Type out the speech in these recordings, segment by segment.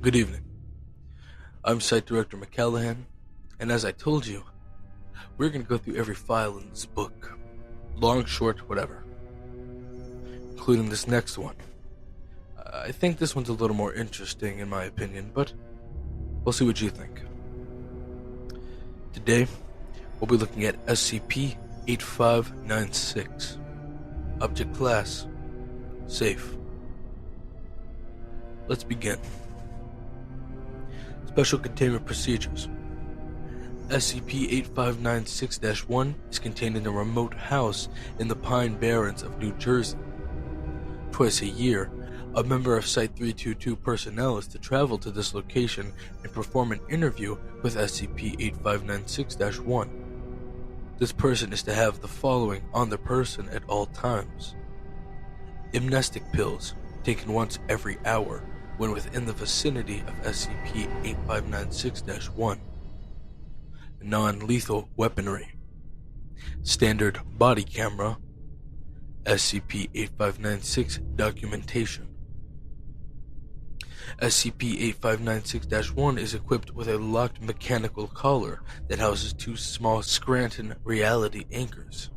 Good evening. I'm Site Director McCallahan, and as I told you, we're going to go through every file in this book. Long, short, whatever. Including this next one. I think this one's a little more interesting in my opinion, but we'll see what you think. Today, we'll be looking at SCP-8596. Object Class: Safe. Let's begin. Special Containment Procedures. SCP-8596-1 is contained in a remote house in the Pine Barrens of New Jersey. Twice a year, a member of Site 322 personnel is to travel to this location and perform an interview with SCP-8596-1. This person is to have the following on their person at all times: amnestic pills, taken once every hour when within the vicinity of SCP-8596-1. Non-lethal weaponry. Standard body camera. SCP-8596 documentation. SCP-8596-1 is equipped with a locked mechanical collar that houses two small Scranton reality anchors.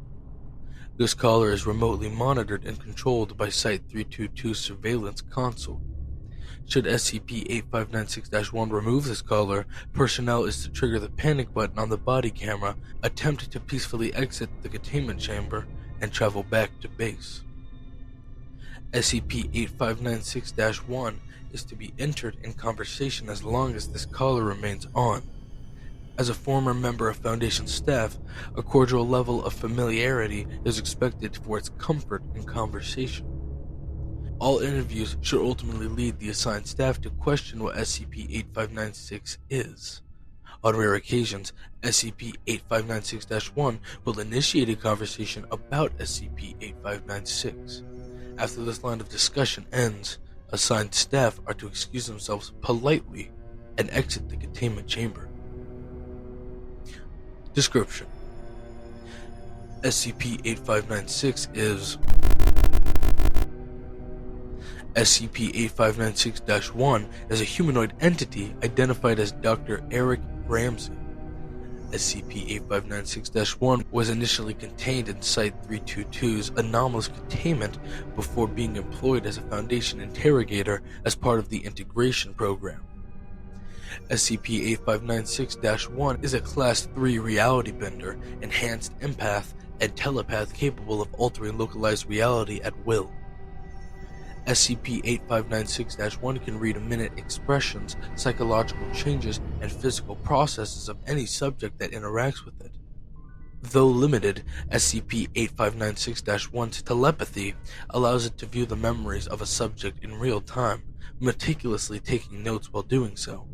This collar is remotely monitored and controlled by Site-322 surveillance console. Should SCP-8596-1 remove this collar, personnel is to trigger the panic button on the body camera, attempt to peacefully exit the containment chamber, and travel back to base. SCP-8596-1 is to be entered in conversation as long as this collar remains on. As a former member of Foundation staff, a cordial level of familiarity is expected for its comfort in conversation. All interviews should ultimately lead the assigned staff to question what SCP-8596 is. On rare occasions, SCP-8596-1 will initiate a conversation about SCP-8596. After this line of discussion ends, assigned staff are to excuse themselves politely and exit the containment chamber. Description: SCP-8596 is SCP-8596-1 is a humanoid entity identified as Dr. Eric Ramsey. SCP-8596-1 was initially contained in Site-322's anomalous containment before being employed as a Foundation interrogator as part of the integration program. SCP-8596-1 is a Class 3 reality bender, enhanced empath, and telepath capable of altering localized reality at will. SCP-8596-1 can read minute expressions, psychological changes, and physical processes of any subject that interacts with it. Though limited, SCP-8596-1's telepathy allows it to view the memories of a subject in real time, meticulously taking notes while doing so.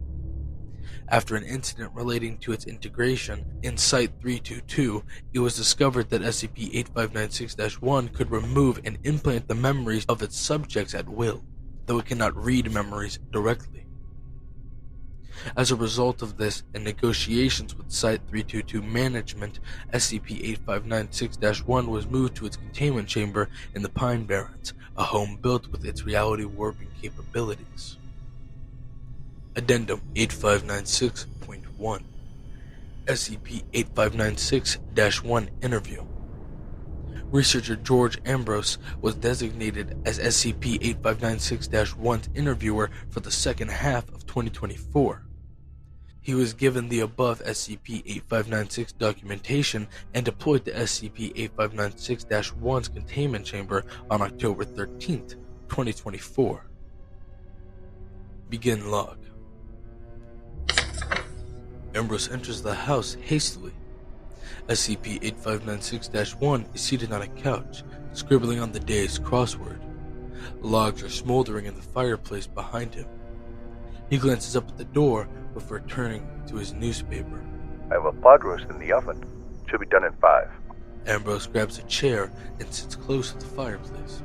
After an incident relating to its integration in Site-322, it was discovered that SCP-8596-1 could remove and implant the memories of its subjects at will, though it cannot read memories directly. As a result of this and negotiations with Site-322 management, SCP-8596-1 was moved to its containment chamber in the Pine Barrens, a home built with its reality warping capabilities. Addendum 8596.1 SCP-8596-1 Interview. Researcher George Ambrose was designated as SCP-8596-1's interviewer for the second half of 2024. He was given the above SCP-8596 documentation and deployed to SCP-8596-1's containment chamber on October 13th, 2024. Begin log. Ambrose enters the house hastily. SCP-8596-1 is seated on a couch, scribbling on the day's crossword. Logs are smoldering in the fireplace behind him. He glances up at the door before turning to his newspaper. I have a pod roast in the oven. Should be done in 5. Ambrose grabs a chair and sits close to the fireplace.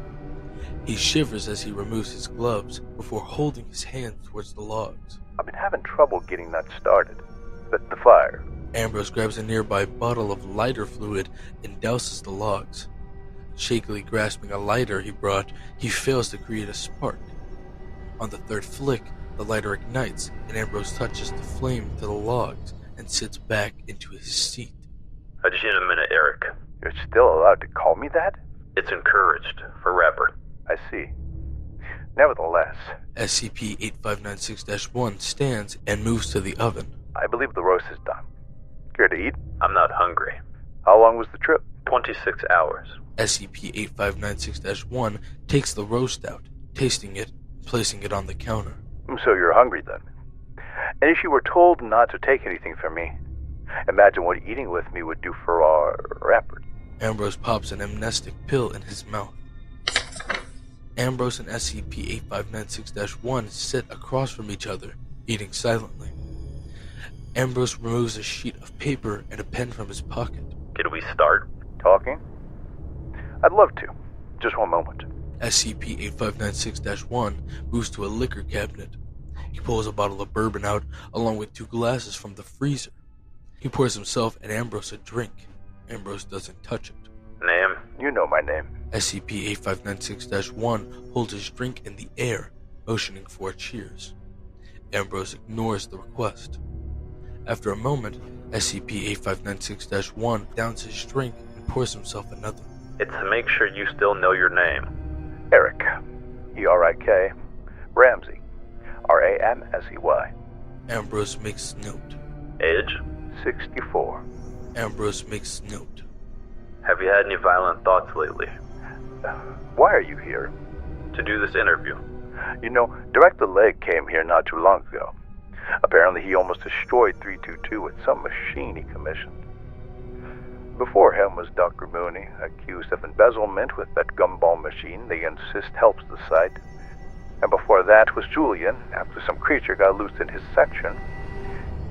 He shivers as he removes his gloves before holding his hand towards the logs. I've been having trouble getting that started. But the fire. Ambrose grabs a nearby bottle of lighter fluid and douses the logs. Shakily grasping a lighter he brought, he fails to create a spark. On the third flick, The lighter ignites, and Ambrose touches the flame to the logs and sits back into his seat. I'll see you in a minute, Eric. You're still allowed to call me that? It's encouraged, for rapper. I see. Nevertheless, SCP-8596-1 stands and moves to the oven. I believe the roast is done. Care to eat? I'm not hungry. How long was the trip? 26 hours. SCP-8596-1 takes the roast out, tasting it, and placing it on the counter. So you're hungry then. And if you were told not to take anything from me, imagine what eating with me would do for our effort. Ambrose pops an amnestic pill in his mouth. Ambrose and SCP-8596-1 sit across from each other, eating silently. Ambrose removes a sheet of paper and a pen from his pocket. Can we start? Talking? I'd love to. Just one moment. SCP-8596-1 moves to a liquor cabinet. He pulls a bottle of bourbon out, along with 2 glasses from the freezer. He pours himself and Ambrose a drink. Ambrose doesn't touch it. Name? You know my name. SCP-8596-1 holds his drink in the air, motioning for a cheers. Ambrose ignores the request. After a moment, SCP-8596-1 downs his drink and pours himself another. It's to make sure you still know your name. Eric. E-R-I-K. Ramsey. R-A-M-S-E-Y. Ambrose makes note. Age? 64. Ambrose makes note. Have you had any violent thoughts lately? Why are you here? To do this interview. You know, Director Legg came here not too long ago. Apparently he almost destroyed 322 with some machine he commissioned. Before him was Dr. Mooney, accused of embezzlement with that gumball machine they insist helps the site. And before that was Julian, after some creature got loose in his section.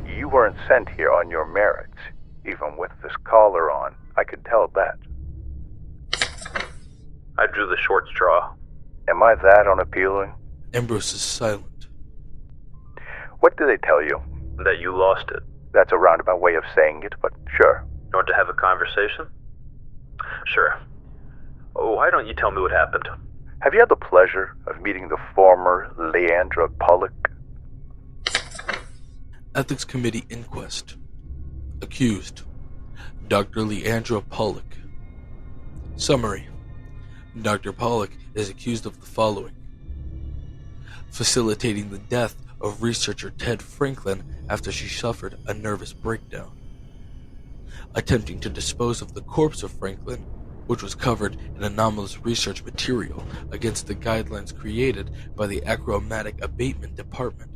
You weren't sent here on your merits. Even with this collar on, I could tell that. I drew the short straw. Am I that unappealing? Ambrose is silent. What did they tell you? That you lost it. That's a roundabout way of saying it, but sure. You want to have a conversation? Sure. Oh, why don't you tell me what happened? Have you had the pleasure of meeting the former Leandra Pollock? Ethics Committee Inquest. Accused: Dr. Leandra Pollock. Summary: Dr. Pollock is accused of the following: facilitating the death of researcher Ted Franklin after she suffered a nervous breakdown, attempting to dispose of the corpse of Franklin, which was covered in anomalous research material against the guidelines created by the Achromatic Abatement Department,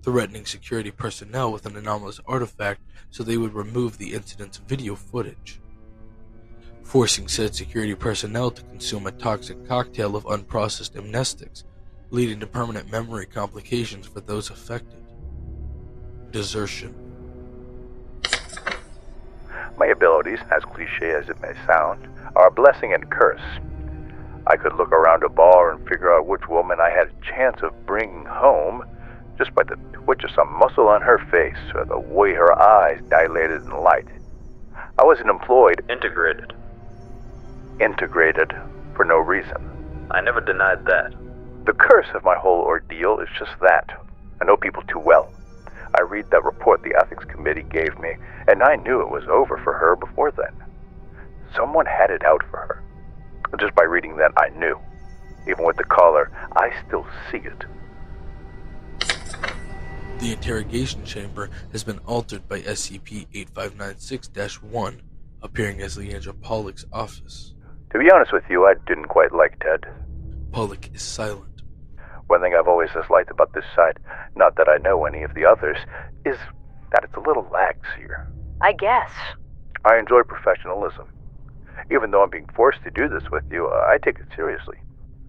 threatening security personnel with an anomalous artifact so they would remove the incident's video footage, forcing said security personnel to consume a toxic cocktail of unprocessed amnestics, leading to permanent memory complications for those affected. Desertion. My abilities, as cliché as it may sound, are a blessing and curse. I could look around a bar and figure out which woman I had a chance of bringing home just by the twitch of some muscle on her face or the way her eyes dilated in light. I wasn't employed. Integrated. Integrated for no reason. I never denied that. The curse of my whole ordeal is just that. I know people too well. I read that report the Ethics Committee gave me, and I knew it was over for her before then. Someone had it out for her. Just by reading that, I knew. Even with the collar, I still see it. The interrogation chamber has been altered by SCP-8596-1, appearing as Leandra Pollock's office. To be honest with you, I didn't quite like Ted. Pollock is silent. One thing I've always disliked about this site, not that I know any of the others, is that it's a little lax here. I guess. I enjoy professionalism. Even though I'm being forced to do this with you, I take it seriously.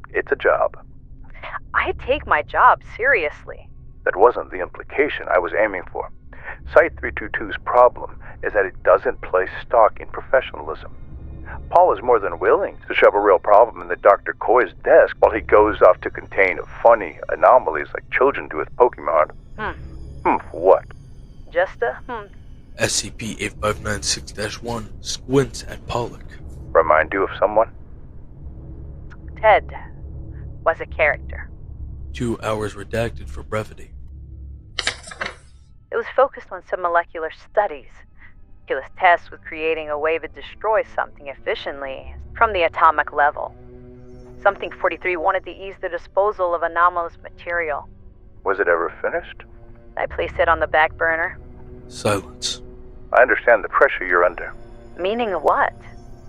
It's a job. I take my job seriously. That wasn't the implication I was aiming for. Site 322's problem is that it doesn't place stock in professionalism. Paul is more than willing to shove a real problem in the Dr. Coy's desk while he goes off to contain funny anomalies like children do with Pokemon. For what? Just a SCP-8596-1 squints at Pollock. Remind you of someone? Ted was a character. 2 hours redacted for brevity. It was focused on some molecular studies. Ridiculous tests with creating a way to destroy something efficiently from the atomic level. Something 43 wanted to ease the disposal of anomalous material. Was it ever finished? I placed it on the back burner. Silence. I understand the pressure you're under. Meaning what?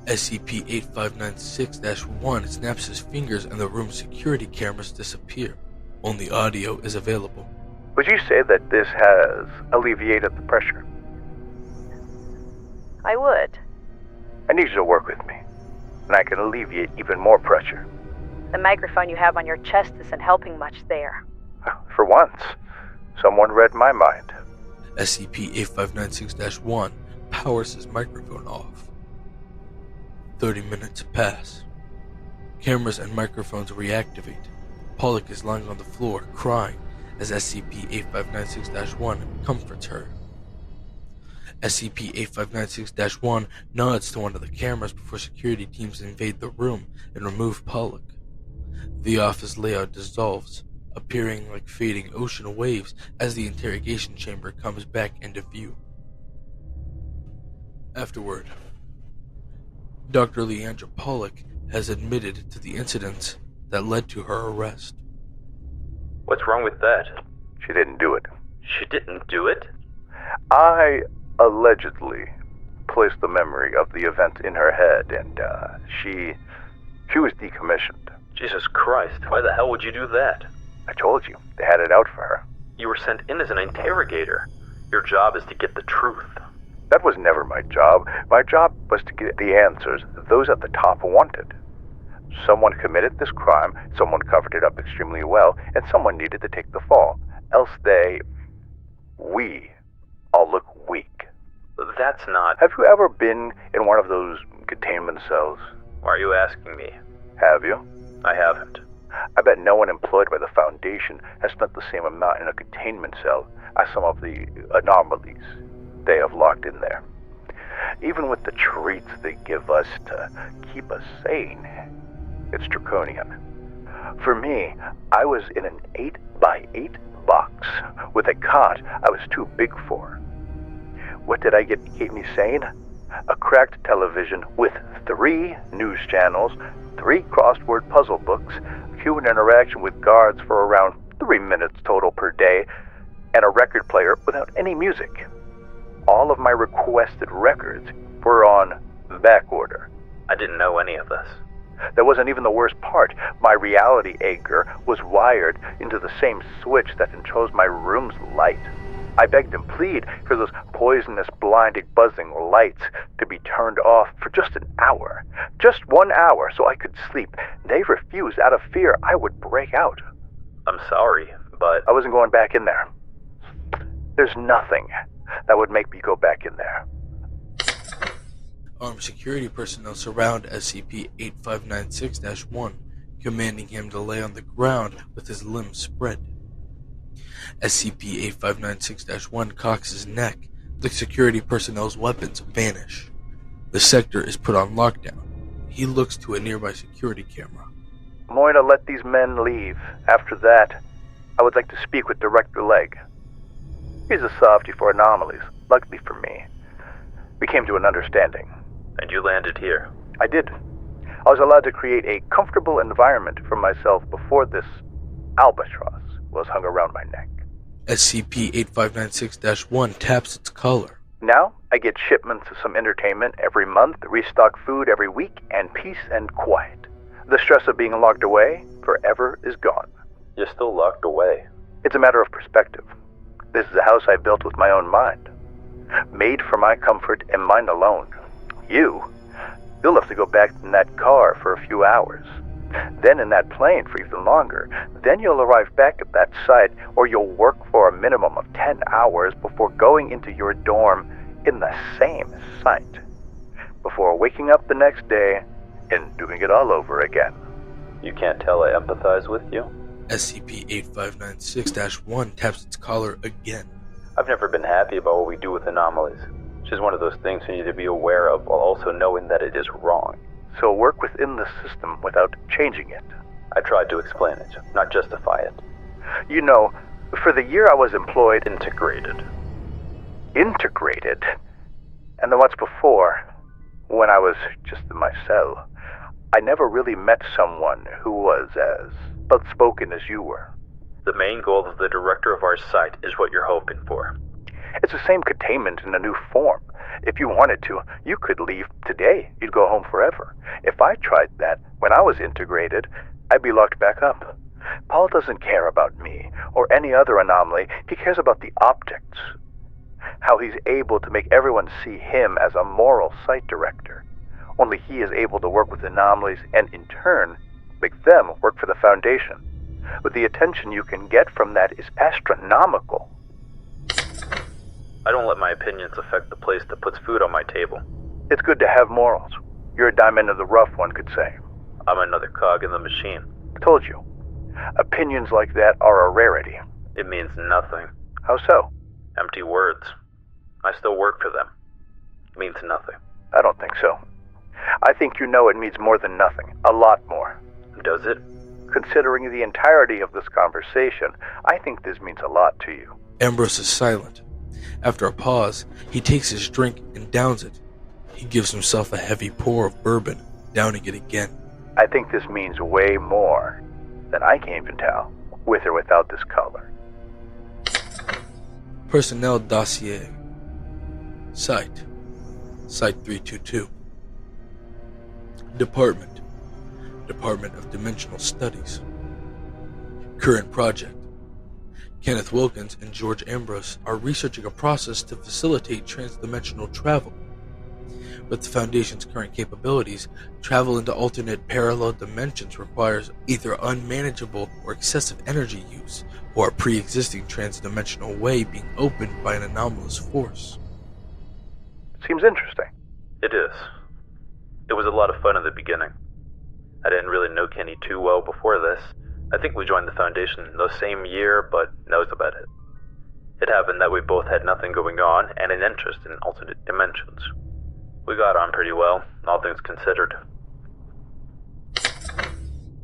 SCP-8596-1 snaps his fingers and the room's security cameras disappear. Only audio is available. Would you say that this has alleviated the pressure? I would. I need you to work with me, and I can alleviate even more pressure. The microphone you have on your chest isn't helping much there. For once, someone read my mind. SCP-8596-1 powers his microphone off. 30 minutes pass. Cameras and microphones reactivate. Pollock is lying on the floor, crying, as SCP-8596-1 comforts her. SCP-8596-1 nods to one of the cameras before security teams invade the room and remove Pollock. The office layout dissolves, appearing like fading ocean waves as the interrogation chamber comes back into view. Afterward, Dr. Leandra Pollock has admitted to the incidents that led to her arrest. What's wrong with that? She didn't do it. She didn't do it? I allegedly placed the memory of the event in her head, and she was decommissioned. Jesus Christ, why the hell would you do that? I told you, they had it out for her. You were sent in as an interrogator. Your job is to get the truth. That was never my job. My job was to get the answers those at the top wanted. Someone committed this crime, someone covered it up extremely well, and someone needed to take the fall. Else we all look weak. That's not... Have you ever been in one of those containment cells? Why are you asking me? Have you? I haven't. I bet no one employed by the Foundation has spent the same amount in a containment cell as some of the anomalies they have locked in there. Even with the treats they give us to keep us sane, it's draconian. For me, I was in an 8x8 box with a cot I was too big for. What did I keep me sane? A cracked television with 3 news channels, 3 crossword puzzle books, human interaction with guards for around 3 minutes total per day, and a record player without any music. All of my requested records were on back order. I didn't know any of this. That wasn't even the worst part. My reality anchor was wired into the same switch that controls my room's light. I begged and plead for those poisonous, blinding, buzzing lights to be turned off for just an hour. Just 1 hour so I could sleep. They refused out of fear I would break out. I'm sorry, but... I wasn't going back in there. There's nothing that would make me go back in there. Armed security personnel surround SCP-8596-1, commanding him to lay on the ground with his limbs spread. SCP-8596-1 cocks his neck. The security personnel's weapons vanish. The sector is put on lockdown. He looks to a nearby security camera. I'm going to let these men leave. After that, I would like to speak with Director Legg. He's a softy for anomalies, luckily for me. We came to an understanding. And you landed here? I did. I was allowed to create a comfortable environment for myself before this albatross was hung around my neck. SCP-8596-1 taps its collar. Now, I get shipments of some entertainment every month, restock food every week, and peace and quiet. The stress of being locked away forever is gone. You're still locked away. It's a matter of perspective. This is a house I built with my own mind. Made for my comfort and mine alone. You'll have to go back in that car for a few hours. Then in that plane for even longer. Then you'll arrive back at that site, or you'll work for a minimum of 10 hours before going into your dorm in the same site. Before waking up the next day and doing it all over again. You can't tell I empathize with you? SCP-8596-1 taps its collar again. I've never been happy about what we do with anomalies. It's just one of those things you need to be aware of while also knowing that it is wrong. So work within the system without changing it. I tried to explain it, not justify it. You know, for the year I was employed... Integrated. Integrated? And then what's before, when I was just in my cell, I never really met someone who was as outspoken as you were. The main goal of the director of our site is what you're hoping for. It's the same containment in a new form. If you wanted to, you could leave today. You'd go home forever. If I tried that when I was integrated, I'd be locked back up. Paul doesn't care about me or any other anomaly. He cares about the optics. How he's able to make everyone see him as a moral site director. Only he is able to work with anomalies and, in turn, make them work for the Foundation. But the attention you can get from that is astronomical. I don't let my opinions affect the place that puts food on my table. It's good to have morals. You're a diamond in the rough, one could say. I'm another cog in the machine. Told you. Opinions like that are a rarity. It means nothing. How so? Empty words. I still work for them. It means nothing. I don't think so. I think you know it means more than nothing. A lot more. Does it? Considering the entirety of this conversation, I think this means a lot to you. Ambrose is silent. After a pause, he takes his drink and downs it. He gives himself a heavy pour of bourbon, downing it again. I think this means way more than I can even tell, with or without this color. Personnel dossier. Site 322. Department of Dimensional Studies. Current project. Kenneth Wilkins and George Ambrose are researching a process to facilitate transdimensional travel. With the Foundation's current capabilities, travel into alternate parallel dimensions requires either unmanageable or excessive energy use, or a pre-existing transdimensional way being opened by an anomalous force. Seems interesting. It is. It was a lot of fun in the beginning. I didn't really know Kenny too well before this. I think we joined the Foundation the same year, but that was about it. It happened that we both had nothing going on and an interest in alternate dimensions. We got on pretty well, all things considered.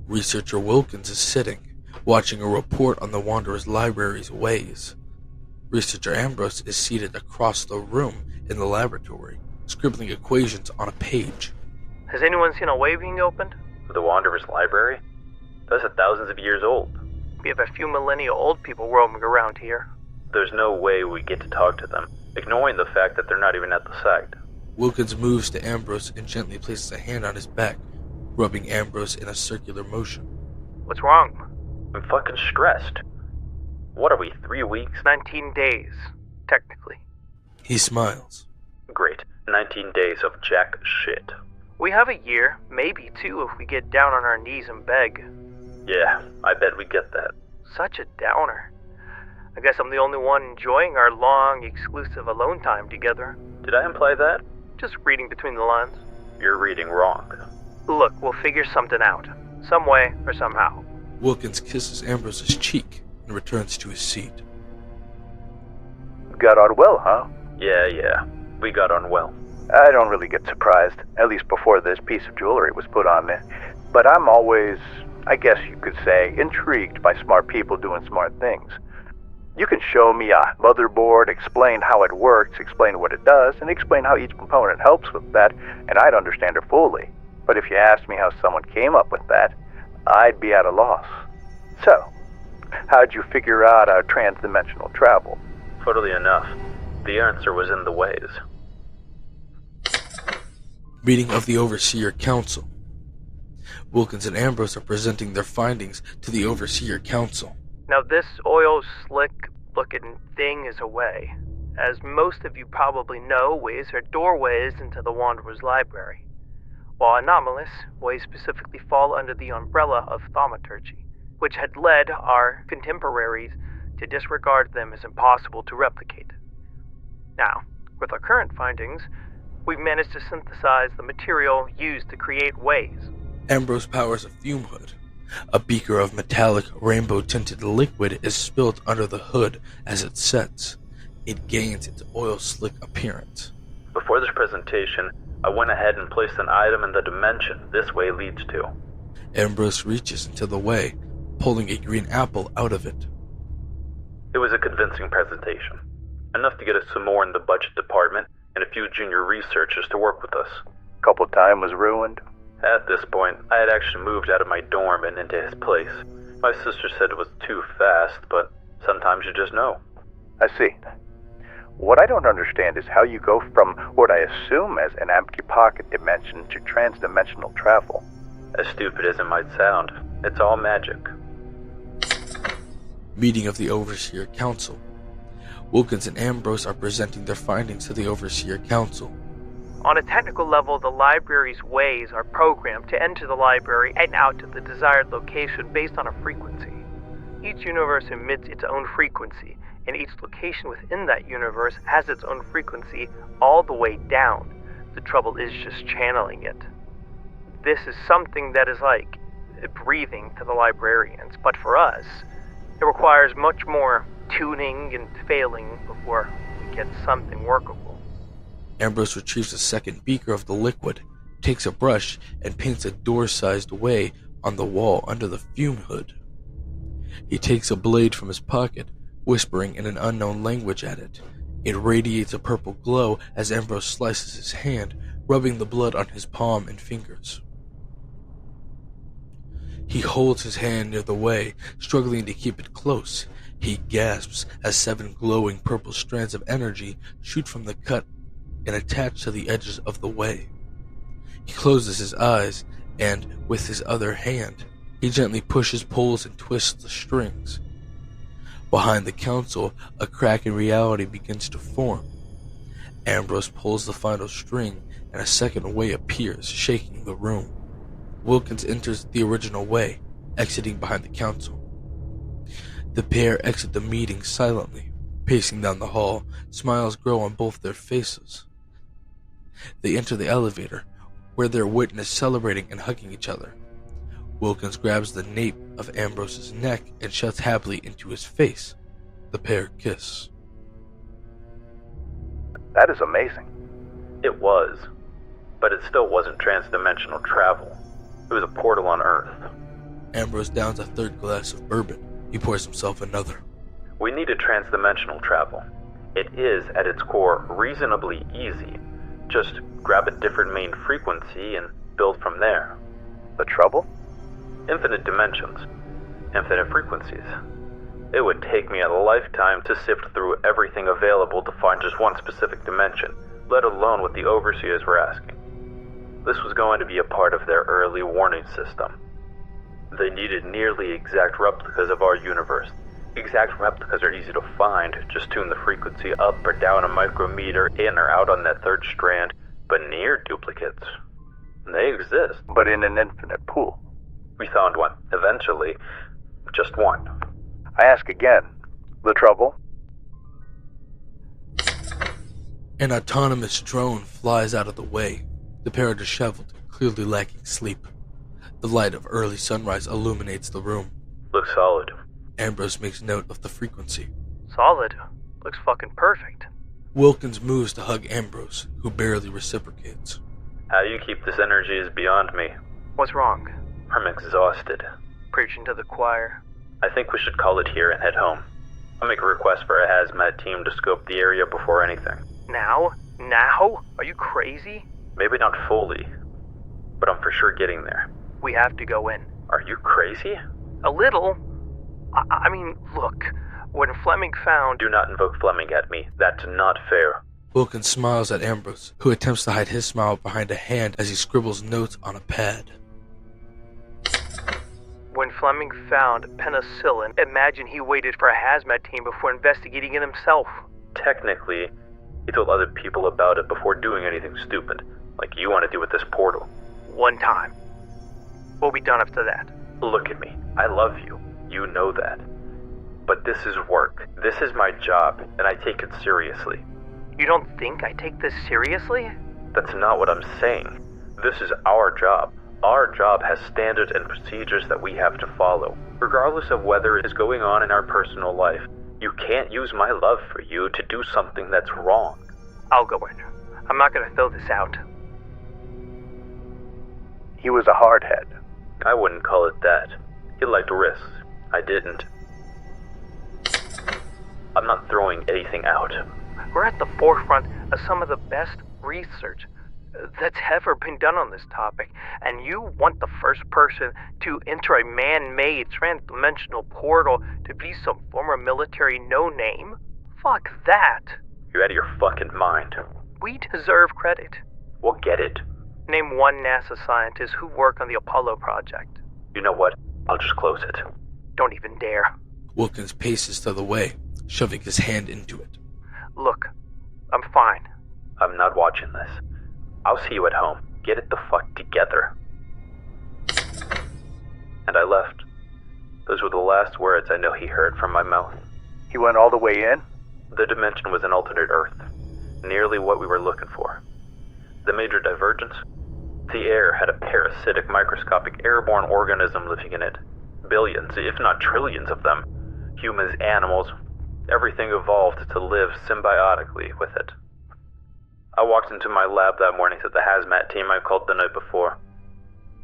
Researcher Wilkins is sitting, watching a report on the Wanderer's Library's ways. Researcher Ambrose is seated across the room in the laboratory, scribbling equations on a page. Has anyone seen a way being opened? The Wanderer's Library? Those are thousands of years old. We have a few millennial old people roaming around here. There's no way we get to talk to them, ignoring the fact that they're not even at the site. Wilkins moves to Ambrose and gently places a hand on his back, rubbing Ambrose in a circular motion. What's wrong? I'm fucking stressed. What are we, 3 weeks? 19 days, technically. He smiles. Great. 19 days of jack shit. We have a year, maybe 2 if we get down on our knees and beg. Yeah, I bet we get that. Such a downer. I guess I'm the only one enjoying our long, exclusive alone time together. Did I imply that? Just reading between the lines. You're reading wrong. Look, we'll figure something out. Some way or somehow. Wilkins kisses Ambrose's cheek and returns to his seat. Got on well, huh? Yeah. We got on well. I don't really get surprised, at least before this piece of jewelry was put on me. But I'm always, I guess you could say, intrigued by smart people doing smart things. You can show me a motherboard, explain how it works, explain what it does, and explain how each component helps with that, and I'd understand it fully. But if you asked me how someone came up with that, I'd be at a loss. So, how'd you figure out our transdimensional travel? Funnily enough, the answer was in the ways. Meeting of the Overseer Council. Wilkins and Ambrose are presenting their findings to the Overseer Council. Now this oil slick looking thing is a way. As most of you probably know, ways are doorways into the Wanderer's Library, while anomalous ways specifically fall under the umbrella of thaumaturgy, which had led our contemporaries to disregard them as impossible to replicate. Now, with our current findings, we've managed to synthesize the material used to create ways. Ambrose powers a fume hood. A beaker of metallic, rainbow-tinted liquid is spilled under the hood as it sets. It gains its oil-slick appearance. Before this presentation, I went ahead and placed an item in the dimension this way leads to. Ambrose reaches into the way, pulling a green apple out of it. It was a convincing presentation, enough to get us some more in the budget department and a few junior researchers to work with us. Couple time was ruined. At this point, I had actually moved out of my dorm and into his place. My sister said it was too fast, but sometimes you just know. I see. What I don't understand is how you go from what I assume as an empty pocket dimension to transdimensional travel. As stupid as it might sound, it's all magic. Meeting of the Overseer Council. Wilkins and Ambrose are presenting their findings to the Overseer Council. On a technical level, the library's ways are programmed to enter the library and out to the desired location based on a frequency. Each universe emits its own frequency, and each location within that universe has its own frequency all the way down. The trouble is just channeling it. This is something that is like breathing to the librarians, but for us, it requires much more tuning and failing before we get something workable. Ambrose retrieves a second beaker of the liquid, takes a brush, and paints a door-sized way on the wall under the fume hood. He takes a blade from his pocket, whispering in an unknown language at it. It radiates a purple glow as Ambrose slices his hand, rubbing the blood on his palm and fingers. He holds his hand near the way, struggling to keep it close. He gasps as 7 glowing purple strands of energy shoot from the cut and attach to the edges of the way. He closes his eyes, and, with his other hand, he gently pushes, pulls, and twists the strings. Behind the council, a crack in reality begins to form. Ambrose pulls the final string, and a second way appears, shaking the room. Wilkins enters the original way, exiting behind the council. The pair exit the meeting silently, pacing down the hall. Smiles grow on both their faces. They enter the elevator, where they're witnessed celebrating and hugging each other. Wilkins grabs the nape of Ambrose's neck and shouts happily into his face. The pair kiss. That is amazing. It was, but it still wasn't transdimensional travel. It was a portal on Earth. Ambrose downs a third glass of bourbon. He pours himself another. We needed transdimensional travel. It is, at its core, reasonably easy. Just grab a different main frequency and build from there. The trouble? Infinite dimensions. Infinite frequencies. It would take me a lifetime to sift through everything available to find just one specific dimension, let alone what the overseers were asking. This was going to be a part of their early warning system. They needed nearly exact replicas of our universe. Exact replicas are easy to find, just tune the frequency up or down a micrometer in or out on that third strand, but near duplicates, they exist. But in an infinite pool. We found one, eventually, just one. I ask again, the trouble? An autonomous drone flies out of the way. The pair are disheveled, clearly lacking sleep. The light of early sunrise illuminates the room. Looks solid. Ambrose makes note of the frequency. Solid. Looks fucking perfect. Wilkins moves to hug Ambrose, who barely reciprocates. How you keep this energy is beyond me. What's wrong? I'm exhausted. Preaching to the choir. I think we should call it here and head home. I'll make a request for a hazmat team to scope the area before anything. Now? Now? Are you crazy? Maybe not fully, but I'm for sure getting there. We have to go in. Are you crazy? A little. I mean, look, when Fleming found... Do not invoke Fleming at me. That's not fair. Wilkins smiles at Ambrose, who attempts to hide his smile behind a hand as he scribbles notes on a pad. When Fleming found penicillin, imagine he waited for a hazmat team before investigating it himself. Technically, he told other people about it before doing anything stupid, like you want to do with this portal. One time. We'll be done after that. Look at me. I love you. You know that. But this is work. This is my job, and I take it seriously. You don't think I take this seriously? That's not what I'm saying. This is our job. Our job has standards and procedures that we have to follow, regardless of whether it is going on in our personal life. You can't use my love for you to do something that's wrong. I'll go in. I'm not going to throw this out. He was a hardhead. I wouldn't call it that. He liked risks. I didn't. I'm not throwing anything out. We're at the forefront of some of the best research that's ever been done on this topic, and you want the first person to enter a man-made transdimensional portal to be some former military no-name? Fuck that. You're out of your fucking mind. We deserve credit. We'll get it. Name one NASA scientist who worked on the Apollo project. You know what? I'll just close it. Don't even dare. Wilkins paces to the way, shoving his hand into it. Look, I'm fine. I'm not watching this. I'll see you at home. Get it the fuck together. And I left. Those were the last words I know he heard from my mouth. He went all the way in? The dimension was an alternate Earth. Nearly what we were looking for. The major divergence? The air had a parasitic microscopic airborne organism living in it. Billions, if not trillions of them. Humans, animals, everything evolved to live symbiotically with it. I walked into my lab that morning to the hazmat team I called the night before.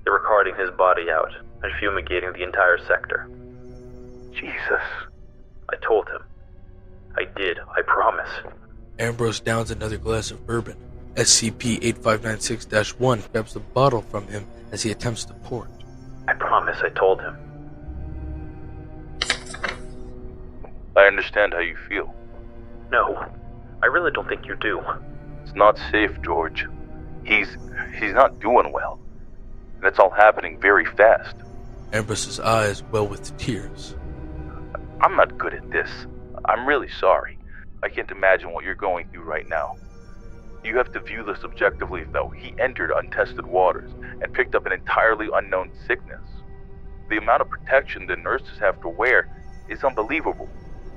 They were carting his body out and fumigating the entire sector. Jesus. I told him. I did, I promise. Ambrose downs another glass of bourbon. SCP-8596-1 grabs the bottle from him as he attempts to pour it. I promise I told him. I understand how you feel. No, I really don't think you do. It's not safe, George. He's not doing well. And it's all happening very fast. Ambrose's eyes well with tears. I'm not good at this. I'm really sorry. I can't imagine what you're going through right now. You have to view this objectively, though. He entered untested waters and picked up an entirely unknown sickness. The amount of protection the nurses have to wear is unbelievable.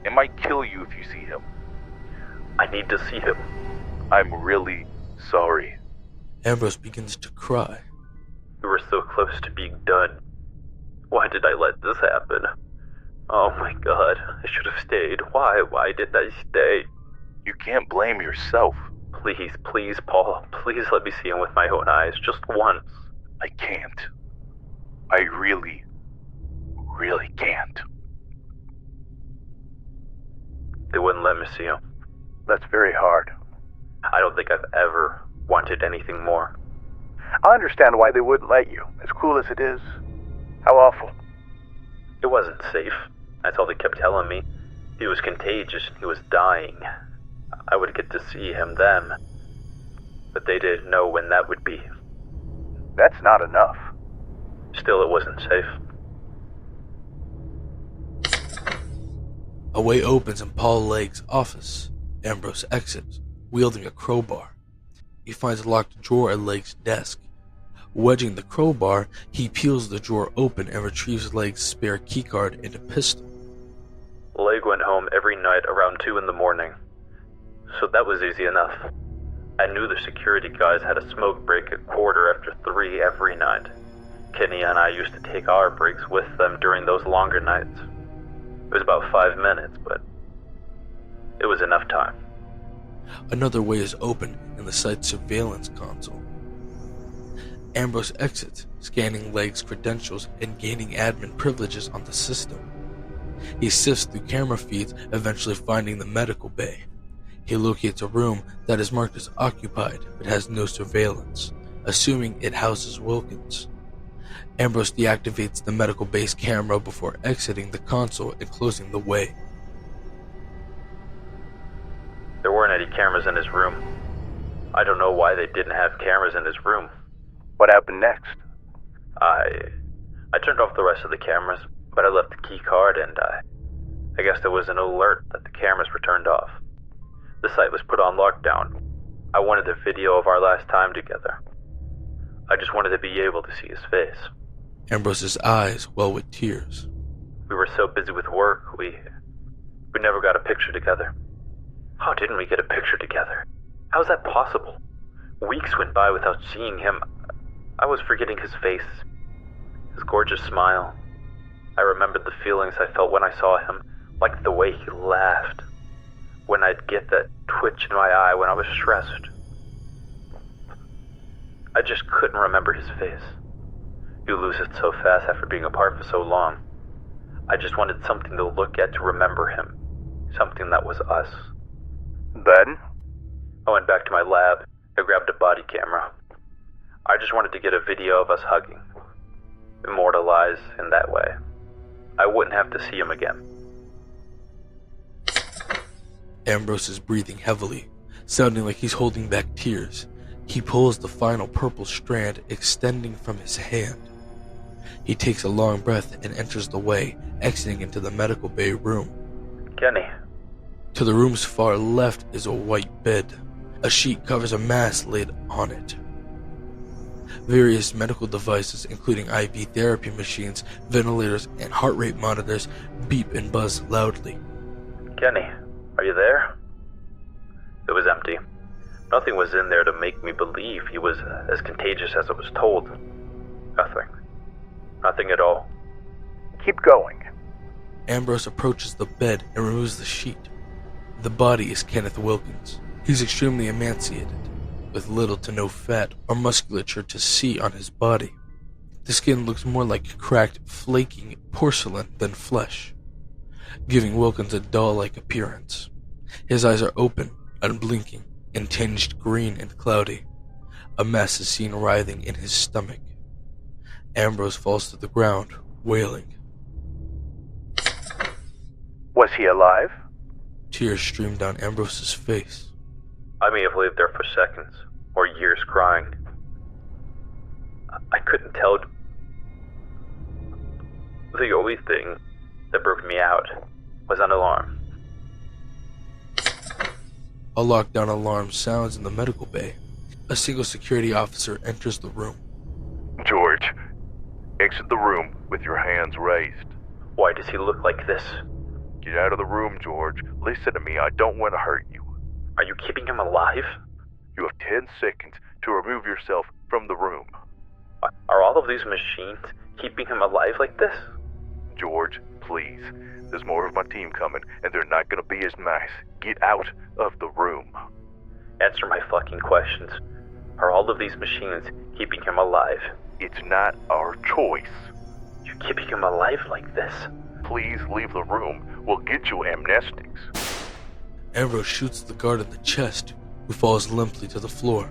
It might kill you if you see him. I need to see him. I'm really sorry. Ambrose begins to cry. We were so close to being done. Why did I let this happen? Oh my god, I should have stayed. Why did I stay? You can't blame yourself. Please, Paul. Please let me see him with my own eyes, just once. I can't. I really can't. They wouldn't let me see him. That's very hard. I don't think I've ever wanted anything more. I understand why they wouldn't let you, as cool as it is. How awful. It wasn't safe. That's all they kept telling me. He was contagious. He was dying. I would get to see him then. But they didn't know when that would be. That's not enough. Still, it wasn't safe. A way opens in Paul Legg's office. Ambrose exits, wielding a crowbar. He finds a locked drawer at Legg's desk. Wedging the crowbar, he peels the drawer open and retrieves Legg's spare keycard and a pistol. Legg went home every night around 2 in the morning. So that was easy enough. I knew the security guys had a smoke break at 3:15 every night. Kenny and I used to take our breaks with them during those longer nights. It was about 5 minutes, but it was enough time. Another way is open in the site's surveillance console. Ambrose exits, scanning Legg's credentials and gaining admin privileges on the system. He sifts through camera feeds, eventually finding the medical bay. He locates a room that is marked as occupied but has no surveillance, assuming it houses Wilkins. Ambrose deactivates the medical bay's camera before exiting the console and closing the way. There weren't any cameras in his room. I don't know why they didn't have cameras in his room. What happened next? I turned off the rest of the cameras, but I left the key card and I guess there was an alert that the cameras were turned off. The site was put on lockdown. I wanted a video of our last time together. I just wanted to be able to see his face. Ambrose's eyes well with tears. We were so busy with work, we never got a picture together. How didn't we get a picture together? How's that possible? Weeks went by without seeing him. I was forgetting his face, his gorgeous smile. I remembered the feelings I felt when I saw him, like the way he laughed, when I'd get that twitch in my eye when I was stressed. I just couldn't remember his face. You lose it so fast after being apart for so long. I just wanted something to look at to remember him. Something that was us. Then? I went back to my lab. I grabbed a body camera. I just wanted to get a video of us hugging. Immortalized in that way. I wouldn't have to see him again. Ambrose is breathing heavily, sounding like he's holding back tears. He pulls the final purple strand extending from his hand. He takes a long breath and enters the way, exiting into the medical bay room. Kenny. To the room's far left is a white bed. A sheet covers a mask laid on it. Various medical devices, including IV therapy machines, ventilators, and heart rate monitors, beep and buzz loudly. Kenny, are you there? It was empty. Nothing was in there to make me believe he was as contagious as I was told. Nothing. Nothing at all. Keep going. Ambrose approaches the bed and removes the sheet. The body is Kenneth Wilkins. He's extremely emaciated, with little to no fat or musculature to see on his body. The skin looks more like cracked, flaking porcelain than flesh, giving Wilkins a doll-like appearance. His eyes are open, unblinking, and tinged green and cloudy. A mess is seen writhing in his stomach. Ambrose falls to the ground, wailing. Was he alive? Tears stream down Ambrose's face. I may have lived there for seconds, or years crying. I couldn't tell. The only thing that broke me out was an alarm. A lockdown alarm sounds in the medical bay. A single security officer enters the room. George, exit the room with your hands raised. Why does he look like this? Get out of the room, George. Listen to me, I don't want to hurt you. Are you keeping him alive? You have 10 seconds to remove yourself from the room. Are all of these machines keeping him alive like this? George, please. There's more of my team coming, and they're not going to be as nice. Get out of the room. Answer my fucking questions. Are all of these machines keeping him alive? It's not our choice. You're keeping him alive like this? Please leave the room. We'll get you amnestics. Ambrose shoots the guard in the chest, who falls limply to the floor.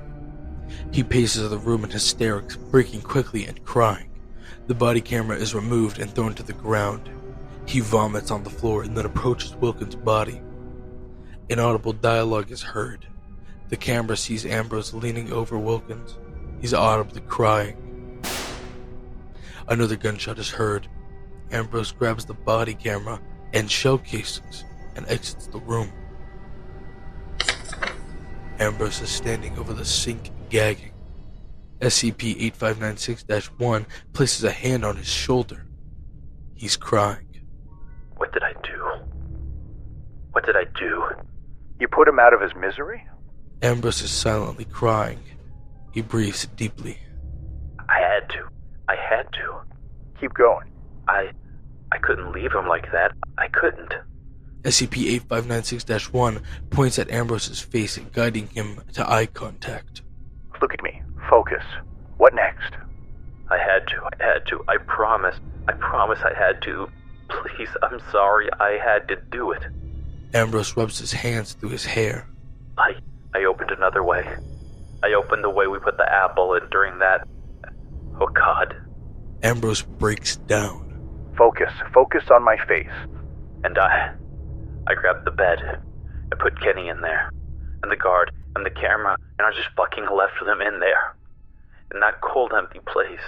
He paces the room in hysterics, breaking quickly and crying. The body camera is removed and thrown to the ground. He vomits on the floor and then approaches Wilkins' body. Inaudible dialogue is heard. The camera sees Ambrose leaning over Wilkins. He's audibly crying. Another gunshot is heard. Ambrose grabs the body camera and shell casings and exits the room. Ambrose is standing over the sink, gagging. SCP-8596-1 places a hand on his shoulder. He's crying. What did I do? What did I do? You put him out of his misery? Ambrose is silently crying. He breathes deeply. I had to. I had to. Keep going. I couldn't leave him like that. I couldn't. SCP-8596-1 points at Ambrose's face, guiding him to eye contact. Look at me. Focus. What next? I had to. I promise I had to. Please, I'm sorry. I had to do it. Ambrose rubs his hands through his hair. I opened another way. I opened the way we put the apple in during that. Oh, God. Ambrose breaks down. Focus. Focus on my face. And I grabbed the bed and put Kenny in there, and the guard, and the camera, and I just fucking left them in there. In that cold, empty place.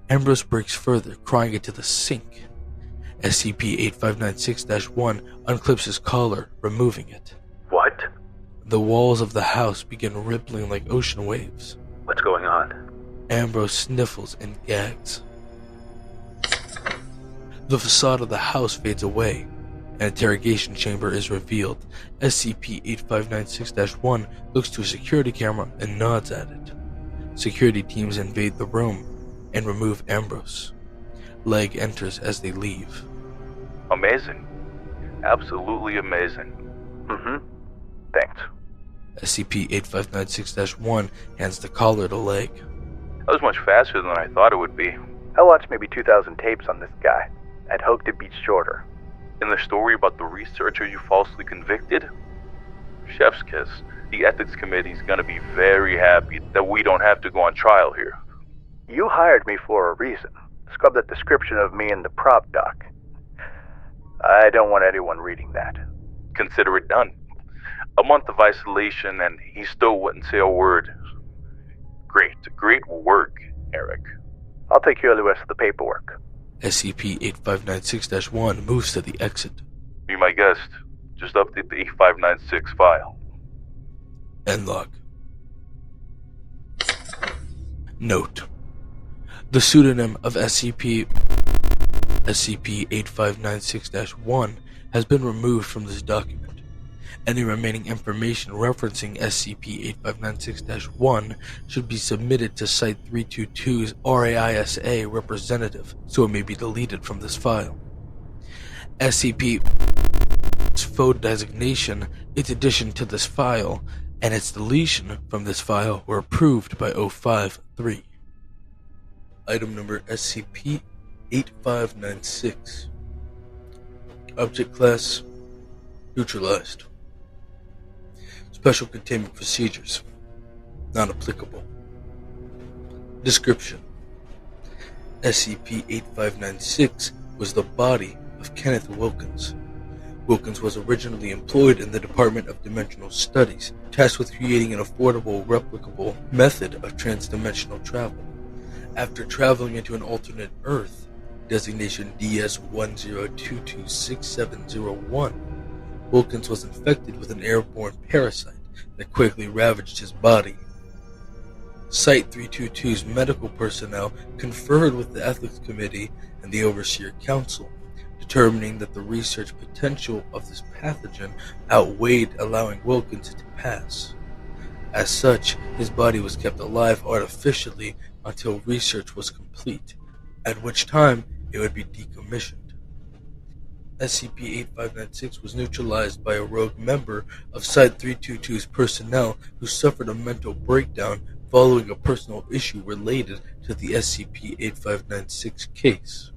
Ambrose breaks further, crying into the sink. SCP-8596-1 unclips his collar, removing it. What? The walls of the house begin rippling like ocean waves. What's going on? Ambrose sniffles and gags. The facade of the house fades away. An interrogation chamber is revealed. SCP-8596-1 looks to a security camera and nods at it. Security teams invade the room and remove Ambrose. Leg enters as they leave. Amazing. Absolutely amazing. Thanks. SCP-8596-1 hands the collar to Leg. That was much faster than I thought it would be. I watched maybe 2,000 tapes on this guy. I'd hoped it'd be shorter. In the story about the researcher you falsely convicted? Chef's kiss. The ethics committee's gonna be very happy that we don't have to go on trial here. You hired me for a reason. Scrub that description of me in the prop doc. I don't want anyone reading that. Consider it done. A month of isolation and he still wouldn't say a word. Great work, Eric. I'll take care of the rest of the paperwork. SCP-8596-1 moves to the exit. Be my guest. Just update the 8596 file. End log. Note: the pseudonym of SCP-8596-1 has been removed from this document. Any remaining information referencing SCP-8596-1 should be submitted to Site 322's RAISA representative so it may be deleted from this file. SCP's FOD designation, its addition to this file, and its deletion from this file were approved by 053. Item number SCP-8596. Object Class Neutralized. Special Containment Procedures not applicable. Description: SCP-8596 was the body of Kenneth Wilkins. Wilkins was originally employed in the Department of Dimensional Studies, tasked with creating an affordable, replicable method of transdimensional travel. After traveling into an alternate Earth, designation DS-10226701, Wilkins was infected with an airborne parasite that quickly ravaged his body. Site 322's medical personnel conferred with the Ethics Committee and the Overseer Council, determining that the research potential of this pathogen outweighed allowing Wilkins to pass. As such, his body was kept alive artificially until research was complete, at which time it would be decommissioned. SCP-8596 was neutralized by a rogue member of Site 322's personnel who suffered a mental breakdown following a personal issue related to the SCP-8596 case.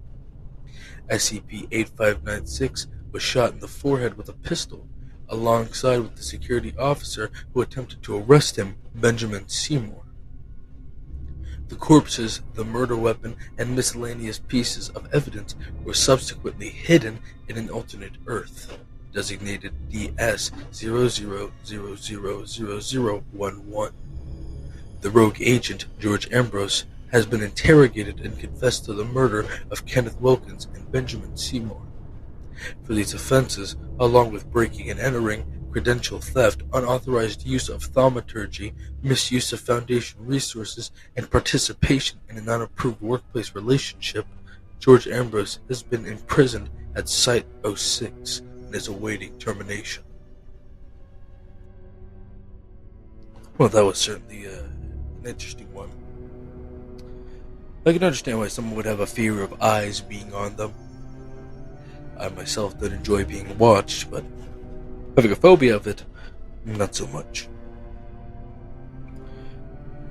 SCP-8596 was shot in the forehead with a pistol, alongside with the security officer who attempted to arrest him, Benjamin Seymour. The corpses, the murder weapon, and miscellaneous pieces of evidence were subsequently hidden in an alternate Earth, designated DS-00000011. The rogue agent, George Ambrose, has been interrogated and confessed to the murder of Kenneth Wilkins and Benjamin Seymour. For these offenses, along with breaking and entering, credential theft, unauthorized use of thaumaturgy, misuse of Foundation resources, and participation in an unapproved workplace relationship, George Ambrose has been imprisoned at Site 06 and is awaiting termination. Well, that was certainly an interesting one. I can understand why someone would have a fear of eyes being on them. I myself don't enjoy being watched, but having a phobia of it, not so much.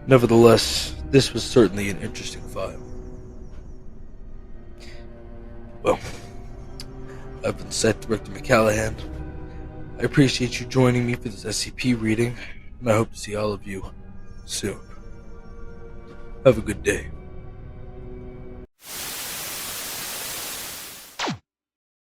Nevertheless, this was certainly an interesting file. Well, I've been Site Director McCallahan. I appreciate you joining me for this SCP reading, and I hope to see all of you soon. Have a good day.